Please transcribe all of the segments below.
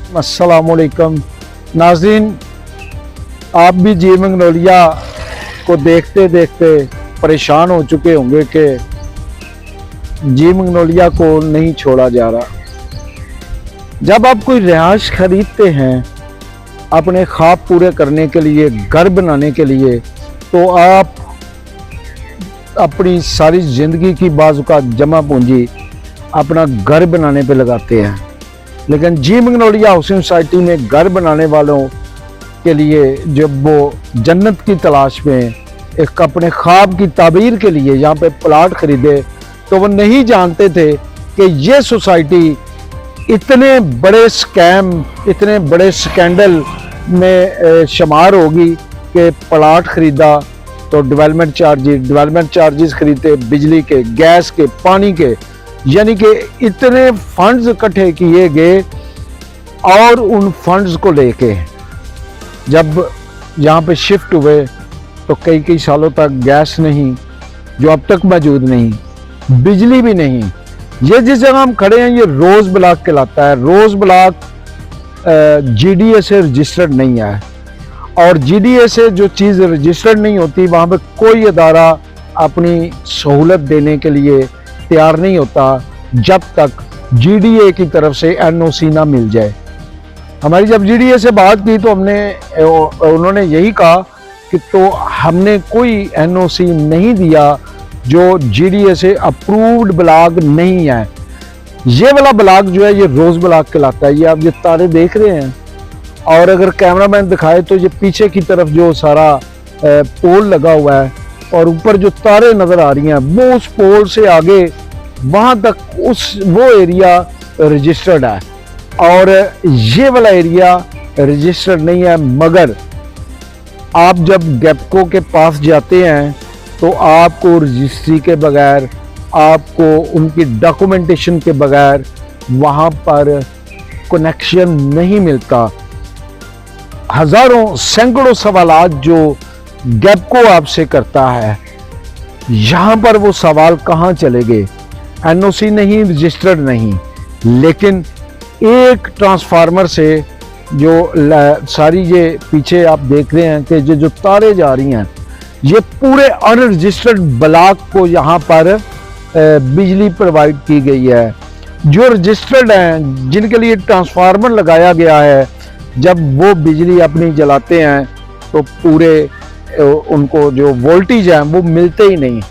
अस्सलामुअलैकुम नाज़रीन, आप भी जी मंगनौलिया को देखते देखते परेशान हो चुके होंगे कि जी मंगनौलिया को नहीं छोड़ा जा रहा। जब आप कोई रिहाइश खरीदते हैं अपने ख्वाब पूरे करने के लिए, घर बनाने के लिए, तो आप अपनी सारी ज़िंदगी की बाज़ जमा पूंजी अपना घर बनाने पे लगाते हैं। लेकिन जी मंगनौलिया हाउसिंग सोसाइटी में घर बनाने वालों के लिए जब वो जन्नत की तलाश में एक अपने ख्वाब की ताबीर के लिए यहाँ पे प्लाट खरीदे, तो वो नहीं जानते थे कि ये सोसाइटी इतने बड़े स्कैम, इतने बड़े स्कैंडल में शुमार होगी कि प्लाट खरीदा तो डेवलपमेंट चार्जेस खरीदते, बिजली के, गैस के, पानी के, यानी कि इतने फंड्स इकट्ठे किए गए। और उन फंड्स को लेके जब यहाँ पे शिफ्ट हुए तो कई कई सालों तक गैस नहीं, जो अब तक मौजूद नहीं, बिजली भी नहीं। ये जिस जगह हम खड़े हैं ये रोज़ ब्लॉक कहलाता है। रोज़ ब्लॉक GDA से रजिस्टर्ड नहीं है, और GDA से जो चीज़ रजिस्टर्ड नहीं होती वहाँ पे कोई अदारा अपनी सहूलत देने के लिए तैयार नहीं होता जब तक GDA की तरफ से NOC ना मिल जाए। हमारी जब GDA से बात की तो उन्होंने यही कहा कि तो हमने कोई NOC नहीं दिया जो GDA से अप्रूव्ड ब्लॉक नहीं है। ये वाला ब्लॉक जो है ये रोज़ ब्लॉक कहलाता है। ये आप ये तारे देख रहे हैं, और अगर कैमरामैन दिखाए तो ये पीछे की तरफ जो सारा पोल लगा हुआ है और ऊपर जो तारे नज़र आ रही हैं वो उस पोल से आगे वहाँ तक वो एरिया रजिस्टर्ड है, और ये वाला एरिया रजिस्टर्ड नहीं है। मगर आप जब गैपको के पास जाते हैं तो आपको रजिस्ट्री के बगैर, आपको उनकी डॉक्यूमेंटेशन के बगैर वहाँ पर कनेक्शन नहीं मिलता। हज़ारों सैकड़ों सवालात जो गैपको आपसे करता है, यहाँ पर वो सवाल कहाँ चले गए? NOC नहीं, रजिस्टर्ड नहीं, लेकिन एक ट्रांसफार्मर से जो सारी ये पीछे आप देख रहे हैं कि जो तारे जा रही हैं, ये पूरे अनरजिस्टर्ड ब्लॉक को यहाँ पर बिजली प्रोवाइड की गई है। जो रजिस्टर्ड हैं, जिनके लिए ट्रांसफार्मर लगाया गया है, जब वो बिजली अपनी जलाते हैं तो पूरे उनको जो वोल्टेज है वो मिलते ही नहीं।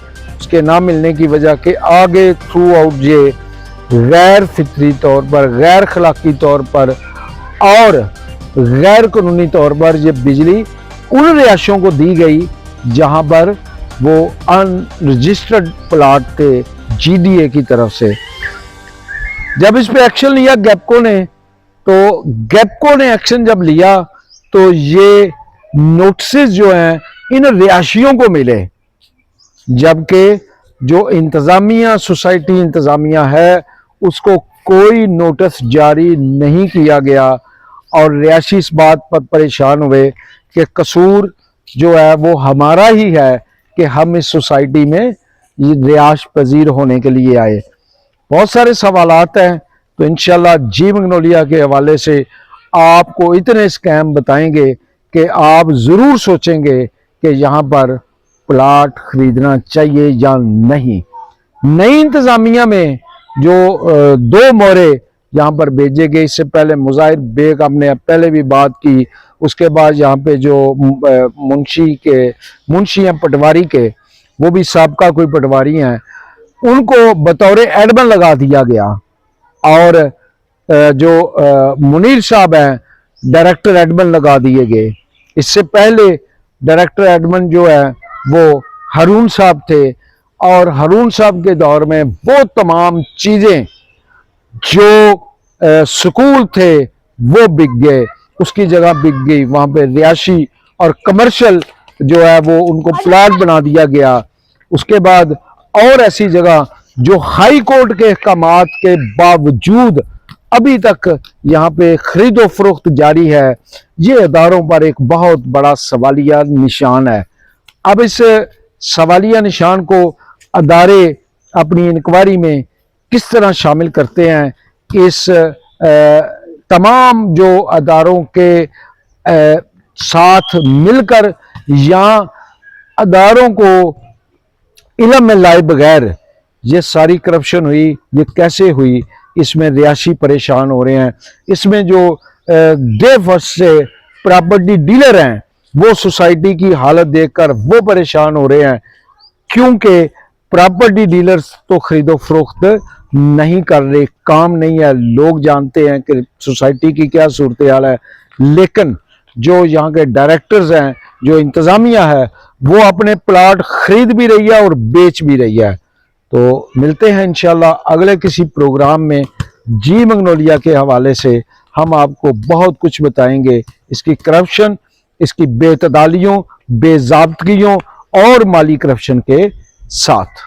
उसके ना मिलने की वजह के आगे थ्रू आउट ये गैर फितरी तौर पर, गैर अखलाकी तौर पर और गैर कानूनी तौर पर ये बिजली उन रिहायशों को दी गई जहां पर वो अनरजिस्टर्ड प्लाट थे GDA की तरफ से। जब इस पे एक्शन लिया गैपको ने, तो गैपको ने एक्शन जब लिया तो ये नोटिस जो हैं इन रिहायशियों को मिले, जबकि जो इंतज़ामिया, सोसाइटी इंतज़ामिया है, उसको कोई नोटिस जारी नहीं किया गया। और रिहायशी इस बात पर परेशान हुए कि कसूर जो है वो हमारा ही है कि हम इस सोसाइटी में रिहायश पजीर होने के लिए आए। बहुत सारे सवालात हैं, तो इंशाल्लाह जी मंगनौलिया के हवाले से आपको इतने स्कैम बताएंगे कि आप ज़रूर सोचेंगे कि यहाँ पर प्लाट खरीदना चाहिए या नहीं। नई इंतज़ामिया में जो 2 मोहरे यहाँ पर भेजे गए, इससे पहले मुजाहिर बेग हमने पहले भी बात की, उसके बाद यहाँ पे जो मुंशी हैं पटवारी के, वो भी साबका कोई पटवारी हैं, उनको बतौर एडमन लगा दिया गया। और जो मुनीर साहब हैं डायरेक्टर एडमन लगा दिए गए। इससे पहले डायरेक्टर एडमन जो है वो हारून साहब थे, और हारून साहब के दौर में वो तमाम चीज़ें जो स्कूल थे वो बिक गए, उसकी जगह बिक गई। वहाँ पे रिहायशी और कमर्शियल जो है वो उनको प्लाट बना दिया गया। उसके बाद और ऐसी जगह जो हाई कोर्ट के अहकामात के बावजूद अभी तक यहाँ पे खरीदो फरोख्त जारी है, ये अदारों पर एक बहुत बड़ा सवालिया निशान है। अब इस सवालिया निशान को अदारे अपनी इंक्वायरी में किस तरह शामिल करते हैं, इस तमाम जो अदारों के साथ मिलकर या अदारों को इल्म में लाए बगैर ये सारी करप्शन हुई, ये कैसे हुई, इसमें रियासी परेशान हो रहे हैं। इसमें जो डे फर्स्ट से प्रॉपर्टी डीलर हैं वो सोसाइटी की हालत देखकर वो परेशान हो रहे हैं, क्योंकि प्रॉपर्टी डीलर्स तो खरीदो फरोख्त नहीं कर रहे, काम नहीं है। लोग जानते हैं कि सोसाइटी की क्या सूरत हाल है, लेकिन जो यहाँ के डायरेक्टर्स हैं, जो इंतज़ामिया है, वो अपने प्लाट खरीद भी रही है और बेच भी रही है। तो मिलते हैं इंशाल्लाह अगले किसी प्रोग्राम में। जी मंगनोलिया के हवाले से हम आपको बहुत कुछ बताएंगे, इसकी करप्शन, इसकी बेतदालियों, बेज़ाब्तगियों और माली करप्शन के साथ।